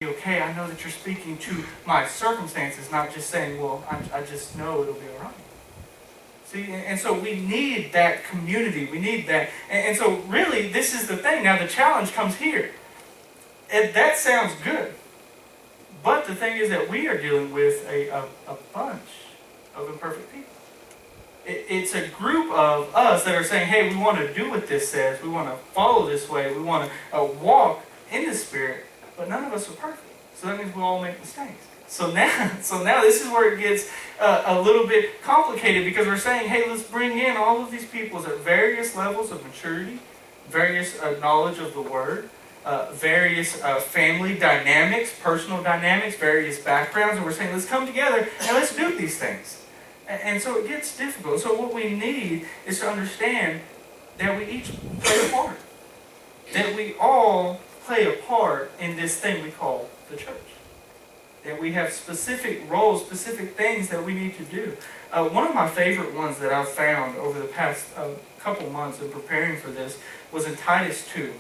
okay, I know that you're speaking to my circumstances, not just saying, well, I just know it'll be all right. See, and so we need that community. We need that. And so really, this is the thing. Now, the challenge comes here. That sounds good. But the thing is that we are dealing with a bunch of imperfect people. It's a group of us that are saying, hey, we want to do what this says. We want to follow this way. We want to walk in the Spirit. But none of us are perfect. So that means we all make mistakes. So now this is where it gets a little bit complicated, because we're saying, hey, let's bring in all of these people at various levels of maturity, various knowledge of the Word, various family dynamics, personal dynamics, various backgrounds, and we're saying, let's come together and let's do these things. And so it gets difficult. So what we need is to understand that we each play a part. That we all play a part in this thing we call the church. That we have specific roles, specific things that we need to do. One of my favorite ones that I've found over the past couple months in preparing for this was in Titus 2.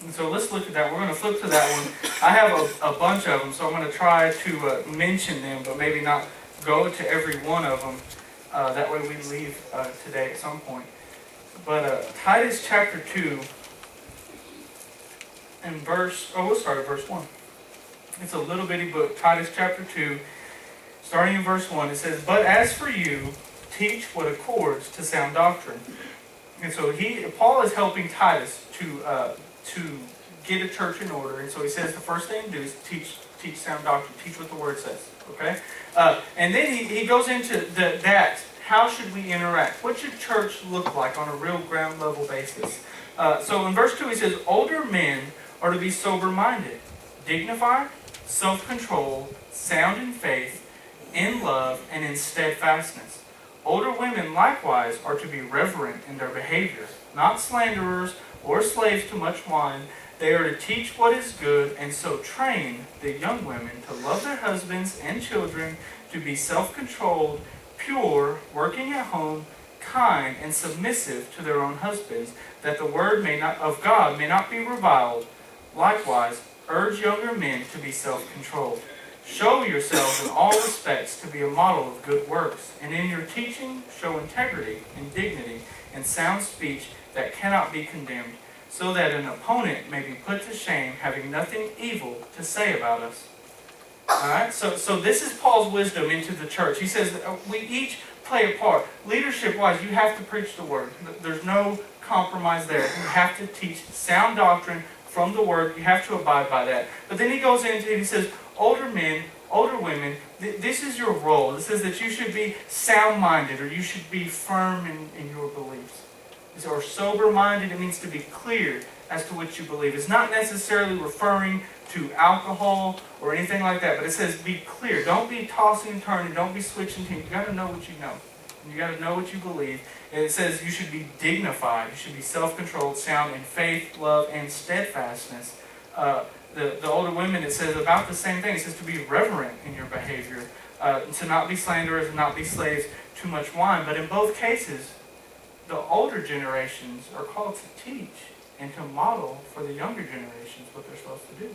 And so let's look at that. We're going to flip to that one. I have a bunch of them, so I'm going to try to mention them, but maybe not go to every one of them. That way we leave today at some point. But Titus chapter 2 and we'll start at verse 1. It's a little bitty book, Titus chapter 2, starting in verse 1. It says, "But as for you, teach what accords to sound doctrine." And so Paul is helping Titus to get a church in order. And so he says the first thing to do is teach sound doctrine, teach what the Word says. Okay? And then he goes into that. How should we interact? What should church look like on a real ground level basis? So in verse 2 he says, "Older men are to be sober-minded, dignified, self-controlled, sound in faith, in love, and in steadfastness. Older women likewise are to be reverent in their behavior, not slanderers or slaves to much wine. They are to teach what is good, and so train the young women to love their husbands and children, to be self-controlled, pure, working at home, kind, and submissive to their own husbands, that the word of God may not be reviled. Likewise, urge younger men to be self-controlled. Show yourselves in all respects to be a model of good works, and in your teaching show integrity and dignity and sound speech that cannot be condemned, so that an opponent may be put to shame, having nothing evil to say about us." Alright, so this is Paul's wisdom into the church. He says that we each play a part. Leadership-wise, you have to preach the Word. There's no compromise there. You have to teach sound doctrine from the Word. You have to abide by that. But then he goes into it, he says, older men, older women, this is your role. It says that you should be sound-minded, or you should be firm in your beliefs. Or sober-minded, it means to be clear as to what you believe. It's not necessarily referring to alcohol or anything like that, but it says be clear. Don't be tossing and turning. Don't be switching teams. You got to know what you know. You got to know what you believe. And it says you should be dignified. You should be self-controlled, sound in faith, love, and steadfastness. The older women, it says about the same thing. It says to be reverent in your behavior, to not be slanderers and not be slaves to much wine. But in both cases, the older generations are called to teach and to model for the younger generations what they're supposed to do.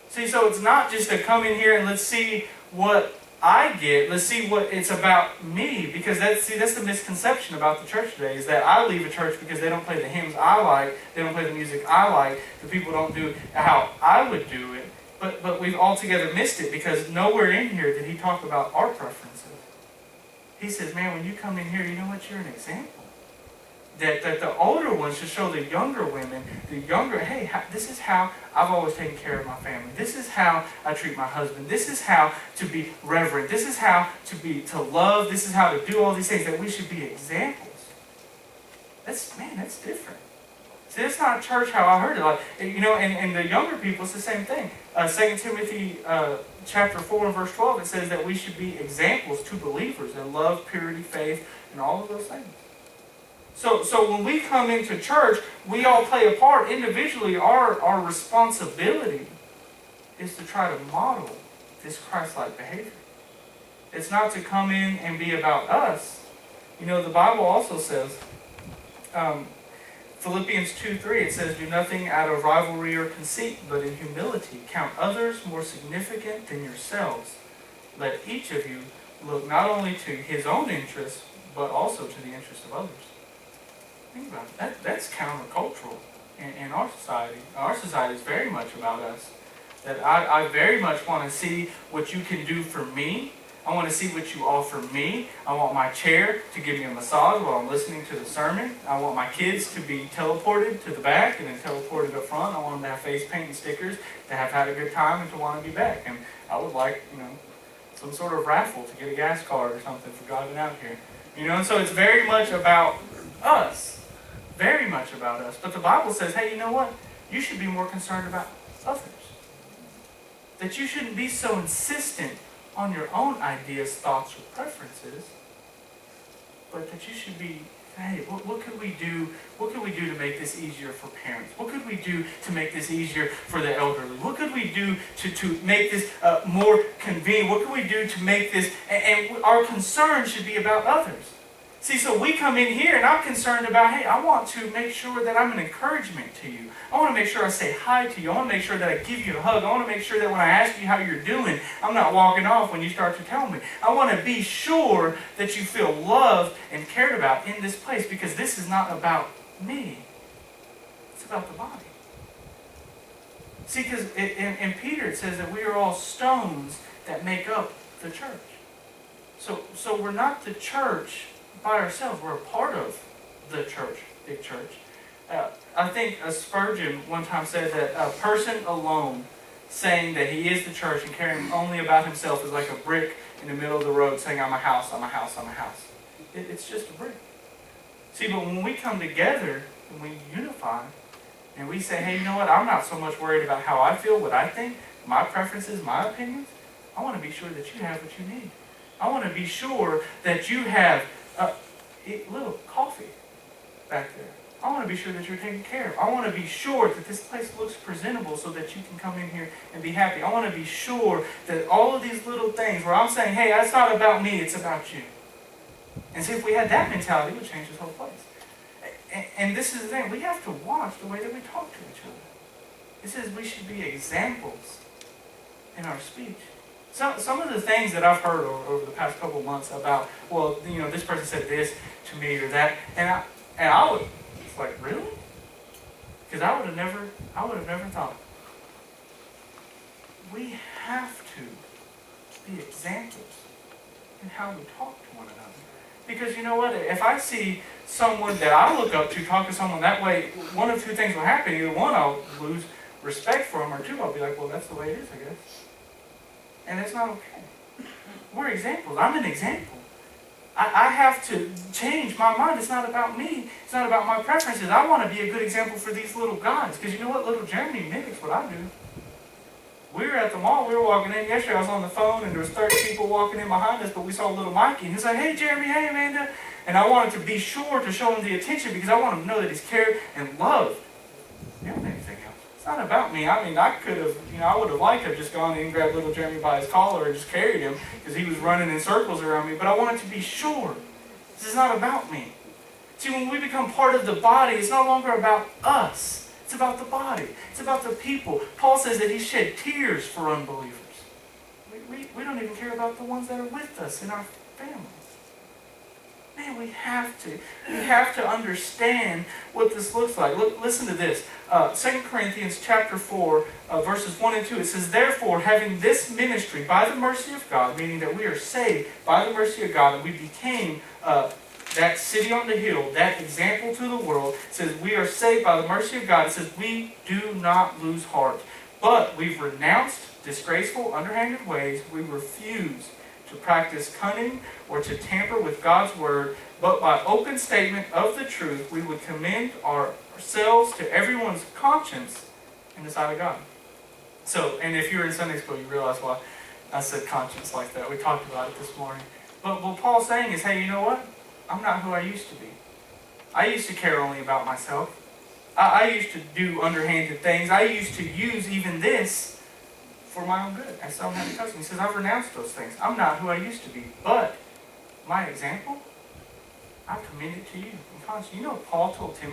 See, so it's not just to come in here and let's see what I get, let's see what it's about me, because that's the misconception about the church today, is that I leave a church because they don't play the hymns I like, they don't play the music I like, the people don't do it how I would do it, but we've altogether missed it, because nowhere in here did he talk about our preferences. He says, man, when you come in here, you know what, you're an example. That the older ones should show the younger women, hey, this is how I've always taken care of my family. This is how I treat my husband. This is how to be reverent. This is how to love. This is how to do all these things, that we should be examples. That's different. See, that's not church how I heard it. And the younger people, it's the same thing. 2 Timothy chapter 4 and verse 12, it says that we should be examples to believers in love, purity, faith, and all of those things. So when we come into church, we all play a part. Individually, our responsibility is to try to model this Christ-like behavior. It's not to come in and be about us. The Bible also says, Philippians 2:3, it says, do nothing out of rivalry or conceit, but in humility count others more significant than yourselves. Let each of you look not only to his own interests, but also to the interests of others. Think about it. That's countercultural in our society. Our society is very much about us. That I very much want to see what you can do for me. I want to see what you offer me. I want my chair to give me a massage while I'm listening to the sermon. I want my kids to be teleported to the back and then teleported up front. I want them to have face paint and stickers, to have had a good time and to want to be back. And I would like, some sort of raffle to get a gas card or something for driving out here. And so it's very much about us. Very much about us. But the Bible says, hey, you know what? You should be more concerned about others. That you shouldn't be so insistent on your own ideas, thoughts, or preferences, but that you should be, hey, what could we do? What could we do to make this easier for parents? What could we do to make this easier for the elderly? What could we do to make this more convenient? What could we do to make this, and our concern should be about others. See, so we come in here and I'm concerned about, hey, I want to make sure that I'm an encouragement to you. I want to make sure I say hi to you. I want to make sure that I give you a hug. I want to make sure that when I ask you how you're doing, I'm not walking off when you start to tell me. I want to be sure that you feel loved and cared about in this place, because this is not about me. It's about the body. See, because in Peter it says that we are all stones that make up the church. So we're not the church by ourselves. We're a part of the church, big church. I think Spurgeon one time said that a person alone saying that he is the church and caring only about himself is like a brick in the middle of the road saying, I'm a house, I'm a house, I'm a house. It's just a brick. See, but when we come together and we unify and we say, hey, you know what, I'm not so much worried about how I feel, what I think, my preferences, my opinions. I want to be sure that you have what you need. I want to be sure that you have a little coffee back there. I want to be sure that you're taken care of. I want to be sure that this place looks presentable so that you can come in here and be happy. I want to be sure that all of these little things where I'm saying, hey, that's not about me, it's about you. And see, if we had that mentality, it would change this whole place. And this is the thing, we have to watch the way that we talk to each other. It says we should be examples in our speech. Some of the things that I've heard over the past couple of months about, well, this person said this to me or that, and I would, it's like, really? Because I would have never thought. We have to be examples in how we talk to one another. Because you know what? If I see someone that I look up to talk to someone that way, one of two things will happen. Either one, I'll lose respect for them, or two, I'll be like, well, that's the way it is, I guess. And it's not okay. We're examples. I'm an example. I have to change my mind. It's not about me. It's not about my preferences. I want to be a good example for these little guys. Because you know what? Little Jeremy mimics what I do. We were at the mall. We were walking in yesterday. I was on the phone and there was 30 people walking in behind us. But we saw little Mikey. And he's like, hey, Jeremy. Hey, Amanda. And I wanted to be sure to show him the attention because I want him to know that he's cared and loved. You don't anything else. It's not about me. I mean, I could have, I would have liked to have just gone in and grabbed little Jeremy by his collar and just carried him because he was running in circles around me. But I wanted to be sure. This is not about me. See, when we become part of the body, it's no longer about us. It's about the body. It's about the people. Paul says that he shed tears for unbelievers. We don't even care about the ones that are with us in our families. Man, we have to. We have to understand what this looks like. Look, listen to this. 2 Corinthians chapter 4, verses 1 and 2. It says, therefore, having this ministry by the mercy of God, meaning that we are saved by the mercy of God, and we became that city on the hill, that example to the world. It says we are saved by the mercy of God. It says we do not lose heart. But we've renounced disgraceful, underhanded ways. We refuse to practice cunning or to tamper with God's word, but by open statement of the truth, we would commend ourselves to everyone's conscience in the sight of God. So, and if you're in Sunday school, you realize why I said conscience like that. We talked about it this morning. But what Paul's saying is, hey, you know what? I'm not who I used to be. I used to care only about myself. I used to do underhanded things. I used to use even this for my own good. As someone had a cousin, he says, I've renounced those things. I'm not who I used to be. But my example, I commend it to you. You know what Paul told Timothy?